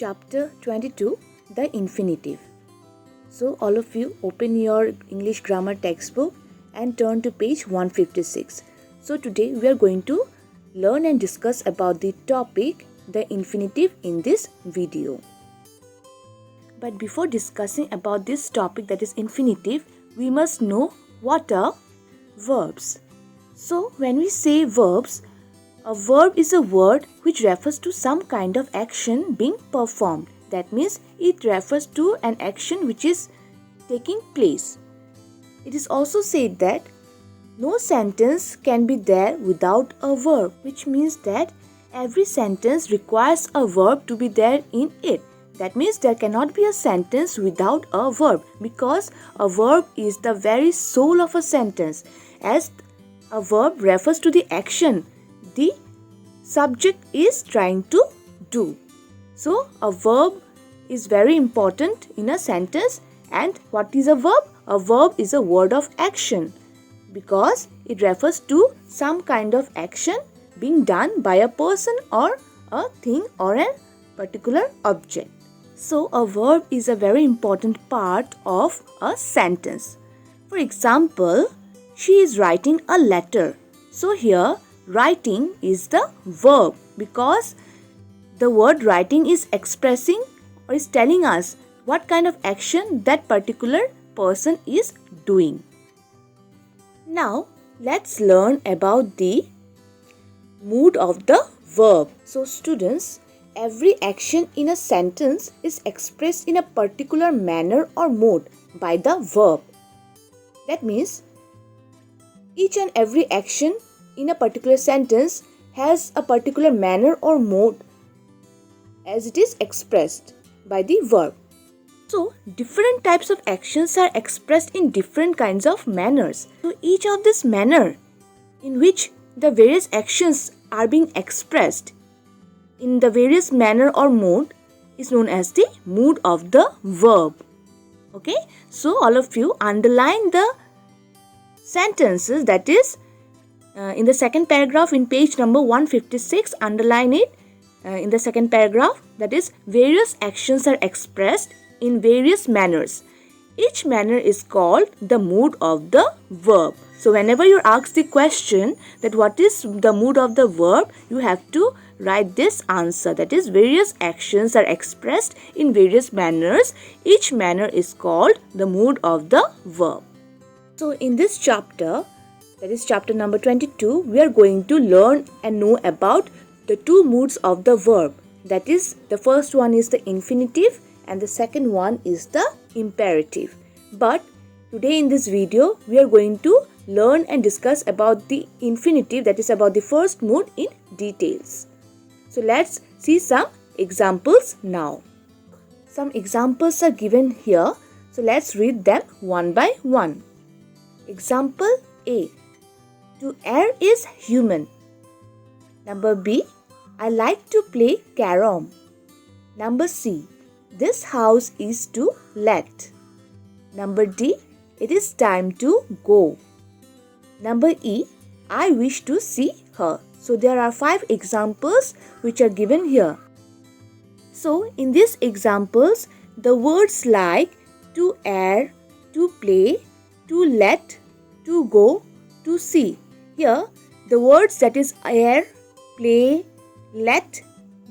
Chapter 22, the infinitive. So all of you open your English grammar textbook and turn to page 156. So today we are going to learn and discuss about the topic, the infinitive, in this video. But before discussing about this topic, that is infinitive, we must know what are verbs. So when we say verbs, a verb is a word which refers to some kind of action being performed. That means it refers to an action which is taking place. It is also said that no sentence can be there without a verb, which means that every sentence requires a verb to be there in it. That means there cannot be a sentence without a verb, because a verb is the very soul of a sentence, as a verb refers to the action the subject is trying to do. So a verb is very important in a sentence. And what is a verb? A verb is a word of action, because it refers to some kind of action being done by a person or a thing or a particular object. So a verb is a very important part of a sentence. For example, she is writing a letter. So here writing is the verb, because the word writing is expressing or is telling us what kind of action that particular person is doing. Now let's learn about the mood of the verb. So students, every action in a sentence is expressed in a particular manner or mode by the verb. That means each and every action in a particular sentence has a particular manner or mode as it is expressed by the verb. So different types of actions are expressed in different kinds of manners. So each of this manner in which the various actions are being expressed in the various manner or mode is known as the mood of the verb. Okay, so all of you underline the sentences, that is in the second paragraph in page number 156, underline it in the second paragraph, that is various actions are expressed in various manners. Each manner is called the mood of the verb. So whenever you are asked the question that what is the mood of the verb, you have to write this answer, that is various actions are expressed in various manners. Each manner is called the mood of the verb. So in this chapter, that is chapter number 22, we are going to learn and know about the two moods of the verb. That is, the first one is the infinitive and the second one is the imperative. But today in this video, we are going to learn and discuss about the infinitive, that is about the first mood, in details. So let's see some examples now. Some examples are given here. So let's read them one by one. Example A. To err is human. Number B. I like to play carom. Number C. This house is to let. Number D. It is time to go. Number E. I wish to see her. So there are 5 examples which are given here. So in these examples, the words like to err, to play, to let, to go, to see. Here, the words that is err, play, let,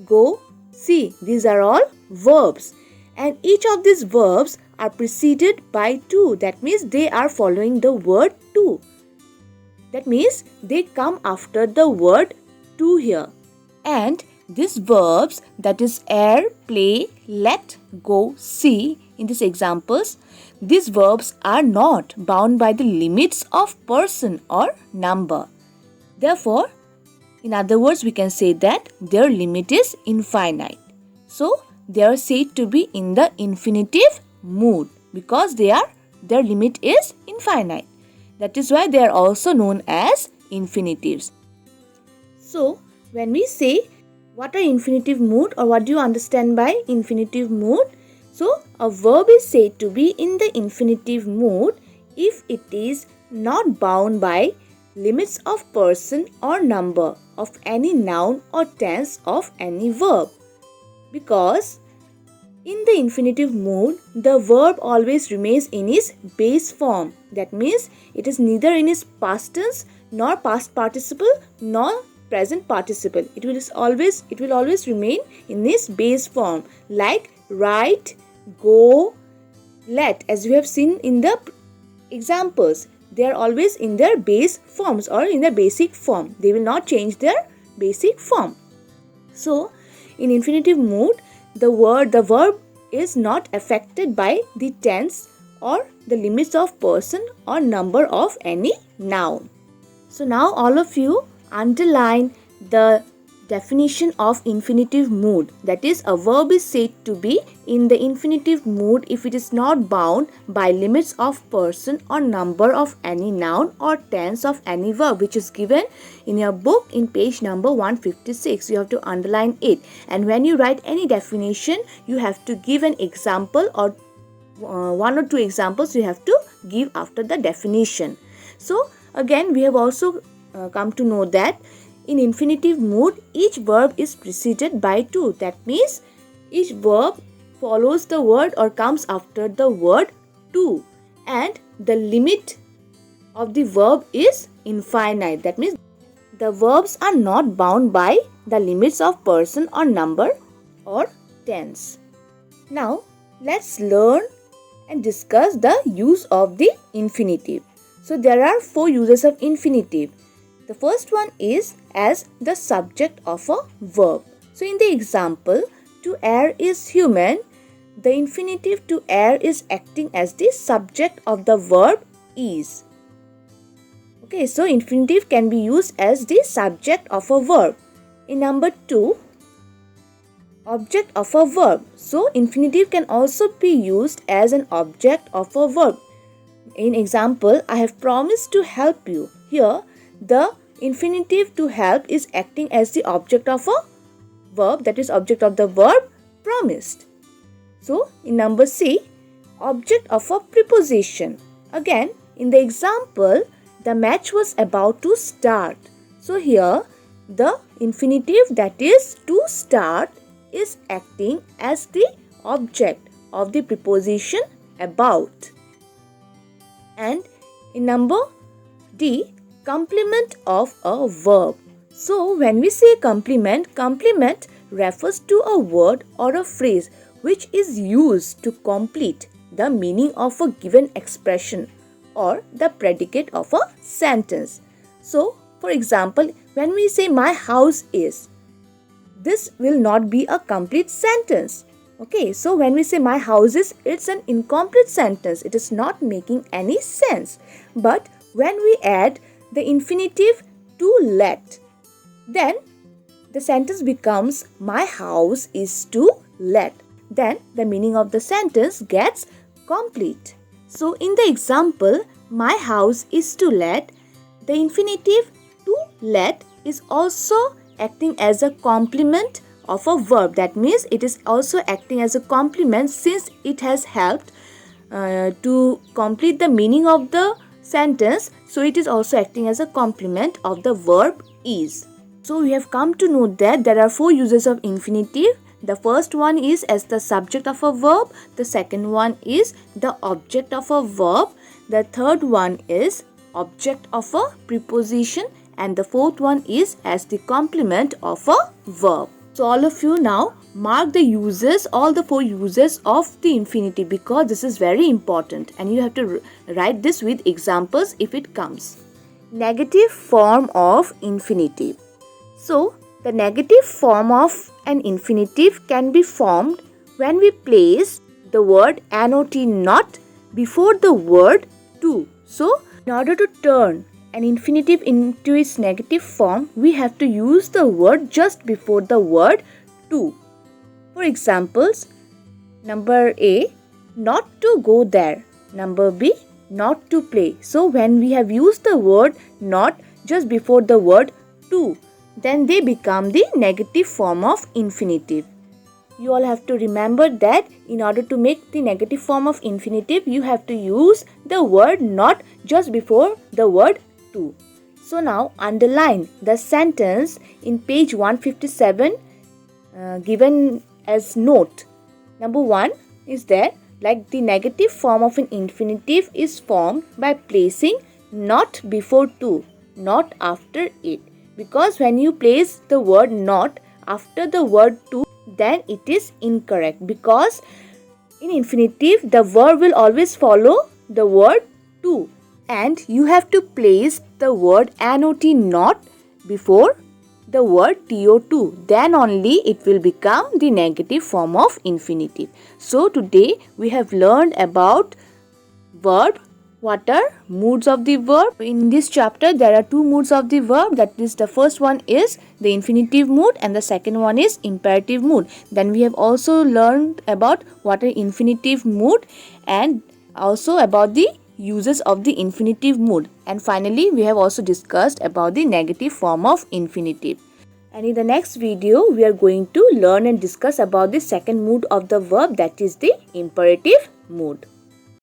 go, see, these are all verbs. And each of these verbs are preceded by to. That means they are following the word to. That means they come after the word to here. And these verbs, that is err, play, let, go, see, in these examples, these verbs are not bound by the limits of person or number. Therefore, in other words, we can say that their limit is infinite. So, they are said to be in the infinitive mood because their limit is infinite. That is why they are also known as infinitives. So, when we say what are infinitive mood, or what do you understand by infinitive mood? So, a verb is said to be in the infinitive mood if it is not bound by limits of person or number of any noun or tense of any verb. Because In the infinitive mood, the verb always remains in its base form. That means it is neither in its past tense nor past participle nor present participle. It will always remain in its base form, like write, go, let, as we have seen in the examples. They are always in their base forms or in their basic form. They will not change their basic form. So, in infinitive mood, the verb is not affected by the tense or the limits of person or number of any noun. So now all of you underline the definition of infinitive mood. That is, a verb is said to be in the infinitive mood if it is not bound by limits of person or number of any noun or tense of any verb, which is given in your book in page number 156. You have to underline it, and when you write any definition, you have to give an example or one or two examples you have to give after the definition. So again, we have also come to know that in infinitive mood, each verb is preceded by to. That means each verb follows the word or comes after the word to, and the limit of the verb is infinite. That means the verbs are not bound by the limits of person or number or tense. Now let's learn and discuss the use of the infinitive. So there are 4 uses of infinitive. The first one is as the subject of a verb. So in the example, to err is human, the infinitive to err is acting as the subject of the verb is. Okay, so infinitive can be used as the subject of a verb. In number 2, object of a verb. So infinitive can also be used as an object of a verb. In example, I have promised to help you. Here, the infinitive to help is acting as the object of a verb, that is object of the verb promised. So in number C, object of a preposition. Again, in the example, the match was about to start. So here, the infinitive, that is to start, is acting as the object of the preposition about. And in number D, complement of a verb. So when we say complement refers to a word or a phrase which is used to complete the meaning of a given expression or the predicate of a sentence. So for example, when we say my house is, this will not be a complete sentence. Okay, so when we say my house is, it's an incomplete sentence. It is not making any sense. But when we add the infinitive to let, then the sentence becomes my house is to let. Then the meaning of the sentence gets complete. So in the example, my house is to let, the infinitive to let is also acting as a complement of a verb. That means it is also acting as a complement since it has helped to complete the meaning of the sentence. So it is also acting as a complement of the verb is. So we have come to know that there are 4 uses of infinitive. The first one is as the subject of a verb. The second one is the object of a verb. The third one is object of a preposition. And the fourth one is as the complement of a verb. So all of you now mark the uses, all the 4 uses of the infinitive, because this is very important and you have to write this with examples if it comes. Negative form of infinitive. So the negative form of an infinitive can be formed when we place the word not before the word to. So in order to turn an infinitive into its negative form, we have to use the word just before the word to. For examples, number A, not to go there. Number B, not to play. So when we have used the word not just before the word to, then they become the negative form of infinitive. You all have to remember that in order to make the negative form of infinitive, you have to use the word not just before the word to. So now underline the sentence in page 157 given as note. Number 1 is that like the negative form of an infinitive is formed by placing not before to, not after it. Because when you place the word not after the word to, then it is incorrect. Because in infinitive, the verb will always follow the word to. And you have to place the word not not before the word to. Then only it will become the negative form of infinitive. So today we have learned about verb. What are moods of the verb? In this chapter there are two moods of the verb. That is, the first one is the infinitive mood and the second one is imperative mood. Then we have also learned about what are infinitive mood and also about the uses of the infinitive mood. And finally we have also discussed about the negative form of infinitive. And in the next video we are going to learn and discuss about the second mood of the verb, that is the imperative mood.